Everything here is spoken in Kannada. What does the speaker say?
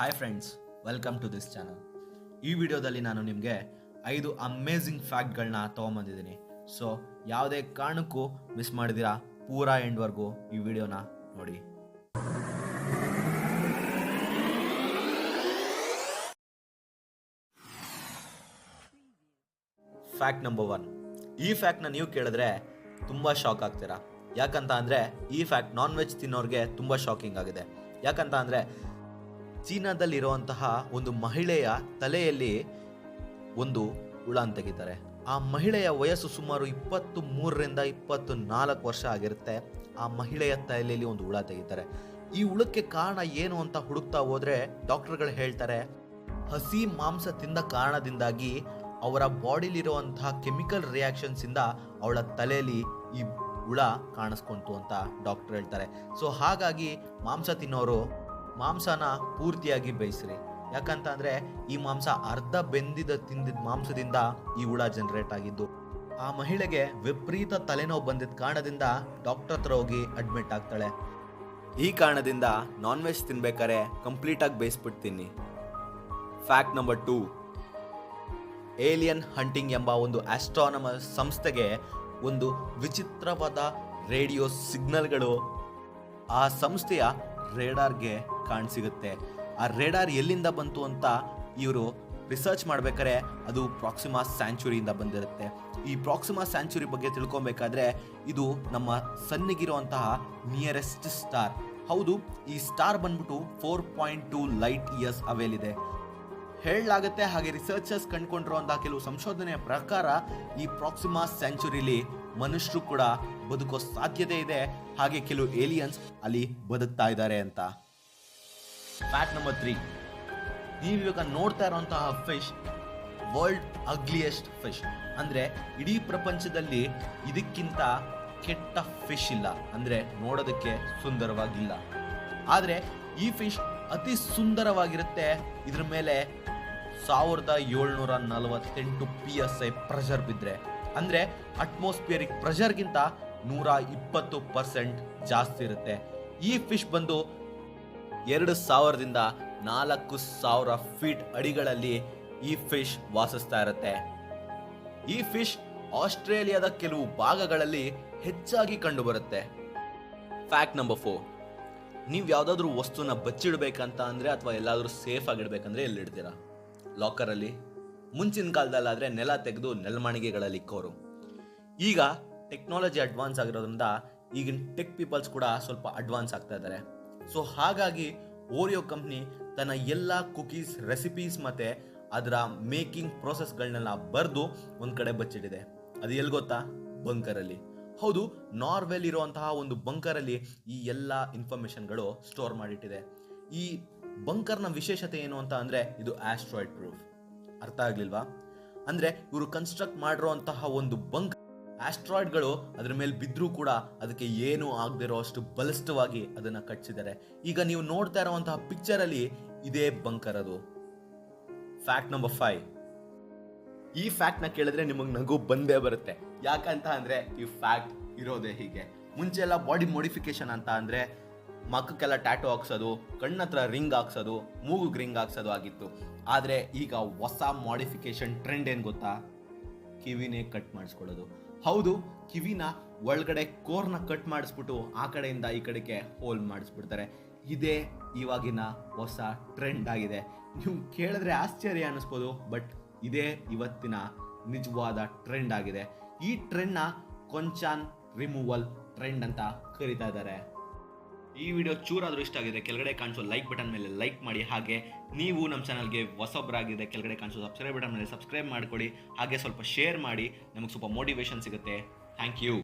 Hi friends, welcome to this channel. ಈ ವಿಡಿಯೋದಲ್ಲಿ ನಾನು ನಿಮಗೆ 5 ಅಮೇಝಿಂಗ್ ಫ್ಯಾಕ್ಟ್ಗಳನ್ನ ತೊಗೊಂಬಂದಿದ್ದೀನಿ. ಸೊ ಯಾವುದೇ ಕಾರಣಕ್ಕೂ ಮಿಸ್ ಮಾಡಿದಿರಾ ಪೂರಾ ಎಂಡ್ವರೆಗೂ ಈ ವಿಡಿಯೋನ ನೋಡಿ. Fact number 1. ಈ ಫ್ಯಾಕ್ಟ್ನ ನೀವು ಕೇಳಿದ್ರೆ ತುಂಬ ಶಾಕ್ ಆಗ್ತೀರಾ. ಯಾಕಂತ ಅಂದರೆ ಈ ಫ್ಯಾಕ್ಟ್ ನಾನ್ ವೆಜ್ ತಿನ್ನೋರಿಗೆ ತುಂಬ ಶಾಕಿಂಗ್ ಆಗಿದೆ. ಯಾಕಂತ ಅಂದರೆ ಚೀನಾದಲ್ಲಿರುವಂತಹ ಒಂದು ಮಹಿಳೆಯ ತಲೆಯಲ್ಲಿ ಒಂದು ಹುಳನ ತೆಗಿತಾರೆ. ಆ ಮಹಿಳೆಯ ವಯಸ್ಸು ಸುಮಾರು 23ರಿಂದ 24 ವರ್ಷ ಆಗಿರುತ್ತೆ. ಆ ಮಹಿಳೆಯ ತಲೆಯಲ್ಲಿ ಒಂದು ಹುಳ ತೆಗಿತಾರೆ. ಈ ಹುಳಕ್ಕೆ ಕಾರಣ ಏನು ಅಂತ ಹುಡುಕ್ತಾ ಹೋದ್ರೆ ಡಾಕ್ಟರ್ಗಳು ಹೇಳ್ತಾರೆ, ಹಸಿ ಮಾಂಸ ತಿಂದ ಕಾರಣದಿಂದಾಗಿ ಅವರ ಬಾಡಿಲಿರುವಂತಹ ಕೆಮಿಕಲ್ ರಿಯಾಕ್ಷನ್ಸ್ ಇಂದ ಅವಳ ತಲೆಯಲ್ಲಿ ಈ ಹುಳ ಕಾಣಿಸ್ಕೊಂತು ಅಂತ ಡಾಕ್ಟರ್ ಹೇಳ್ತಾರೆ. ಸೊ ಹಾಗಾಗಿ ಮಾಂಸ ತಿನ್ನೋರು ಮಾಂಸನ ಪೂರ್ತಿಯಾಗಿ ಬೇಯಿಸ್ರಿ. ಯಾಕಂತ ಅಂದ್ರೆ ಈ ಮಾಂಸ ಅರ್ಧ ತಿಂದಿದ್ದ ಮಾಂಸದಿಂದ ಈ ಹುಳ ಜನರೇಟ್ ಆಗಿದ್ದು. ಆ ಮಹಿಳೆಗೆ ವಿಪರೀತ ತಲೆನೋವು ಬಂದಿದ್ದ ಕಾರಣದಿಂದ ಡಾಕ್ಟರ್ ಹತ್ರ ಹೋಗಿ ಅಡ್ಮಿಟ್ ಆಗ್ತಾಳೆ. ಈ ಕಾರಣದಿಂದ ನಾನ್ ವೆಜ್ ತಿನ್ಬೇಕಾರೆ ಕಂಪ್ಲೀಟ್ ಆಗಿ ಬೇಯಿಸ್ಬಿಡ್ತೀನಿ. Fact number 2. ಏಲಿಯನ್ ಹಂಟಿಂಗ್ ಎಂಬ ಒಂದು ಆಸ್ಟ್ರಾನಮರ್ ಸಂಸ್ಥೆಗೆ ಒಂದು ವಿಚಿತ್ರವಾದ ರೇಡಿಯೋ ಸಿಗ್ನಲ್ಗಳು ಆ ಸಂಸ್ಥೆಯ ರೇಡಾರ್ಗೆ ಕಾಣಸಿಗುತ್ತೆ. ಆ ರೇಡಾರ್ ಎಲ್ಲಿಂದ ಬಂತು ಅಂತ ಇವರು ರಿಸರ್ಚ್ ಮಾಡ್ಬೇಕಾದ್ರೆ ಅದು ಪ್ರಾಕ್ಸಿಮಾ ಸ್ಯಾಂಚುರಿಯಿಂದ ಬಂದಿರುತ್ತೆ. ಈ ಪ್ರಾಕ್ಸಿಮಾ ಸ್ಯಾಂಚುರಿ ಬಗ್ಗೆ ತಿಳ್ಕೊಬೇಕಾದ್ರೆ ಇದು ನಮ್ಮ ಸನ್ನಿಗಿರುವಂತಹ ನಿಯರೆಸ್ಟ್ ಸ್ಟಾರ್. ಹೌದು, ಈ ಸ್ಟಾರ್ ಬಂದ್ಬಿಟ್ಟು 4.2 ಲೈಟ್ ಇಯರ್ಸ್ ಅವೇಲಿದೆ ಹೇಳಲಾಗುತ್ತೆ. ಹಾಗೆ ರಿಸರ್ಚರ್ಸ್ ಕಂಡುಕೊಂಡಿರುವಂತಹ ಕೆಲವು ಸಂಶೋಧನೆಯ ಪ್ರಕಾರ ಈ ಪ್ರಾಕ್ಸಿಮಾ ಸ್ಯಾಂಚುರಿಲಿ ಮನುಷ್ಯರು ಕೂಡ ಬದುಕೋ ಸಾಧ್ಯತೆ ಇದೆ. ಹಾಗೆ ಕೆಲವು ಏಲಿಯನ್ಸ್ ಅಲ್ಲಿ ಬದುಕ್ತಾ ಇದ್ದಾರೆ ಅಂತ. Fact number 3. ನೀವಿವಾಗ ನೋಡ್ತಾ ಇರುವಂತಹ ಫಿಶ್ ವರ್ಲ್ಡ್ ಅಗ್ಲಿಯೆಸ್ಟ್ ಫಿಶ್. ಅಂದ್ರೆ ಇಡೀ ಪ್ರಪಂಚದಲ್ಲಿ ಇದಕ್ಕಿಂತ ಕೆಟ್ಟ ಫಿಶ್ ಇಲ್ಲ, ಅಂದ್ರೆ ನೋಡೋದಕ್ಕೆ ಸುಂದರವಾಗಿಲ್ಲ. ಆದ್ರೆ ಈ ಫಿಶ್ ಅತಿ ಸುಂದರವಾಗಿರುತ್ತೆ. ಇದ್ರ ಮೇಲೆ 1748 PSI ಪ್ರೆಷರ್ ಬಿದ್ರೆ, ಅಂದ್ರೆ ಅಟ್ಮಾಸ್ಫಿಯರಿಕ್ ಪ್ರೆಷರ್ಗಿಂತ 120% ಜಾಸ್ತಿ ಇರುತ್ತೆ. ಈ ಫಿಶ್ ಬಂದು 2000ದಿಂದ 4000 ಫೀಟ್ ಅಡಿಗಳಲ್ಲಿ ಈ ಫಿಶ್ ವಾಸಿಸ್ತಾ ಇರುತ್ತೆ. ಈ ಫಿಶ್ ಆಸ್ಟ್ರೇಲಿಯಾದ ಕೆಲವು ಭಾಗಗಳಲ್ಲಿ ಹೆಚ್ಚಾಗಿ ಕಂಡು ಬರುತ್ತೆ. Fact number 4. ನೀವು ಯಾವುದಾದ್ರೂ ವಸ್ತುನ ಬಚ್ಚಿಡ್ಬೇಕಂತ ಅಂದ್ರೆ ಅಥವಾ ಎಲ್ಲಾದ್ರೂ ಸೇಫ್ ಆಗಿಡ್ಬೇಕಂದ್ರೆ ಎಲ್ಲಿಡ್ತೀರಾ? ಲಾಕರಲ್ಲಿ. ಮುಂಚಿನ ಕಾಲದಲ್ಲಾದ್ರೆ ನೆಲ ತೆಗೆದು ನೆಲಮಣಿಗೆಗಳಲ್ಲಿ ಇಕ್ಕೋರು. ಈಗ ಟೆಕ್ನಾಲಜಿ ಅಡ್ವಾನ್ಸ್ ಆಗಿರೋದ್ರಿಂದ ಈಗಿನ ಟೆಕ್ ಪೀಪಲ್ಸ್ ಕೂಡ ಸ್ವಲ್ಪ ಅಡ್ವಾನ್ಸ್ ಆಗ್ತಾ ಇದ್ದಾರೆ. ಸೊ ಹಾಗಾಗಿ ಓರಿಯೋ ಕಂಪ್ನಿ ತನ್ನ ಎಲ್ಲ ಕುಕೀಸ್ ರೆಸಿಪೀಸ್ ಮತ್ತೆ ಅದರ ಮೇಕಿಂಗ್ ಪ್ರೋಸೆಸ್ಗಳನ್ನೆಲ್ಲ ಬರೆದು ಒಂದು ಕಡೆ ಬಚ್ಚಿಟ್ಟಿದೆ. ಅದು ಎಲ್ಲಿ ಗೊತ್ತಾ? ಬಂಕರಲ್ಲಿ. ಹೌದು, ನಾರ್ವೆಲ್ ಇರುವಂತಹ ಒಂದು ಬಂಕರಲ್ಲಿ ಈ ಎಲ್ಲ ಇನ್ಫಾರ್ಮೇಶನ್ಗಳು ಸ್ಟೋರ್ ಮಾಡಿಟ್ಟಿದೆ. ಈ ಬಂಕರ್ನ ವಿಶೇಷತೆ ಏನು ಅಂತ ಅಂದ್ರೆ ಇದು ಆಸ್ಟ್ರಾಯ್ಡ್ ಪ್ರೂಫ್. ಅರ್ಥ ಆಗ್ಲಿಲ್ವಾ? ಅಂದ್ರೆ ಇವರು ಕನ್ಸ್ಟ್ರಕ್ಟ್ ಮಾಡಿರುವಂತಹ ಒಂದು ಬಂಕರ್ ಆಸ್ಟ್ರಾಯ್ಡ್ಗಳು ಅದ್ರ ಮೇಲೆ ಬಿದ್ರೂ ಕೂಡ ಅದಕ್ಕೆ ಏನು ಆಗದಿರೋ ಅಷ್ಟು ಬಲಿಷ್ಠವಾಗಿ ಅದನ್ನ ಕಟ್ಟಿಸಿದ್ದಾರೆ. ಈಗ ನೀವು ನೋಡ್ತಾ ಇರುವಂತಹ ಪಿಕ್ಚರ್ ಅಲ್ಲಿ ಇದೇ ಬಂಕರ್ ಅದು. Fact number 5. ಈ ಫ್ಯಾಕ್ಟ್ ನ ಕೇಳಿದ್ರೆ ನಿಮಗೆ ನಗು ಬಂದೇ ಬರುತ್ತೆ. ಯಾಕಂತ ಅಂದ್ರೆ ಈ ಫ್ಯಾಕ್ಟ್ ಇರೋದೇ ಹೀಗೆ. ಮುಂಚೆ ಎಲ್ಲ ಬಾಡಿ ಮೋಡಿಫಿಕೇಶನ್ ಅಂತ ಅಂದ್ರೆ ಮಕ್ಕಕ್ಕೆಲ್ಲ ಟ್ಯಾಟೋ ಹಾಕ್ಸೋದು, ಕಣ್ಣತ್ರ ರಿಂಗ್ ಹಾಕ್ಸೋದು, ಮೂಗುಗೆ ರಿಂಗ್ ಹಾಕ್ಸೋದು ಆಗಿತ್ತು. ಆದರೆ ಈಗ ಹೊಸ ಮಾಡಿಫಿಕೇಶನ್ ಟ್ರೆಂಡ್ ಏನು ಗೊತ್ತಾ? ಕಿವಿನೇ ಕಟ್ ಮಾಡಿಸ್ಕೊಳ್ಳೋದು. ಹೌದು, ಕಿವಿನ ಒಳಗಡೆ ಕೋರ್ನ ಕಟ್ ಮಾಡಿಸ್ಬಿಟ್ಟು ಆ ಕಡೆಯಿಂದ ಈ ಕಡೆಗೆ ಹೋಲ್ ಮಾಡಿಸ್ಬಿಡ್ತಾರೆ. ಇದೇ ಇವಾಗಿನ ಹೊಸ ಟ್ರೆಂಡ್ ಆಗಿದೆ. ನೀವು ಕೇಳಿದ್ರೆ ಆಶ್ಚರ್ಯ ಅನ್ನಿಸ್ಬೋದು, ಬಟ್ ಇದೇ ಇವತ್ತಿನ ನಿಜವಾದ ಟ್ರೆಂಡ್ ಆಗಿದೆ. ಈ ಟ್ರೆಂಡ್ನ ಕೊಂಚಾನ್ ರಿಮೂವಲ್ ಟ್ರೆಂಡ್ ಅಂತ ಕರೀತಾ ಇದ್ದಾರೆ. ಈ ವಿಡಿಯೋ ಚೂರಾದರೂ ಇಷ್ಟ ಆಗಿದೆ ಕೆಳಗಡೆ ಕಾಣಿಸೋ ಲೈಕ್ ಬಟನ್ ಮೇಲೆ ಲೈಕ್ ಮಾಡಿ. ಹಾಗೆ ನೀವು ನಮ್ಮ ಚಾನಲ್ಗೆ ಹೊಸೊಬ್ಬರಾಗಿದೆ ಕೆಳಗಡೆ ಕಾಣಿಸೋ ಸಬ್ಸ್ಕ್ರೈಬ್ ಬಟನ್ ಮೇಲೆ ಸಬ್ಸ್ಕ್ರೈಬ್ ಮಾಡ್ಕೊಳ್ಳಿ. ಹಾಗೆ ಸ್ವಲ್ಪ ಶೇರ್ ಮಾಡಿ, ನಮಗೆ ಸ್ವಲ್ಪ ಮೋಟಿವೇಶನ್ ಸಿಗುತ್ತೆ. Thank you.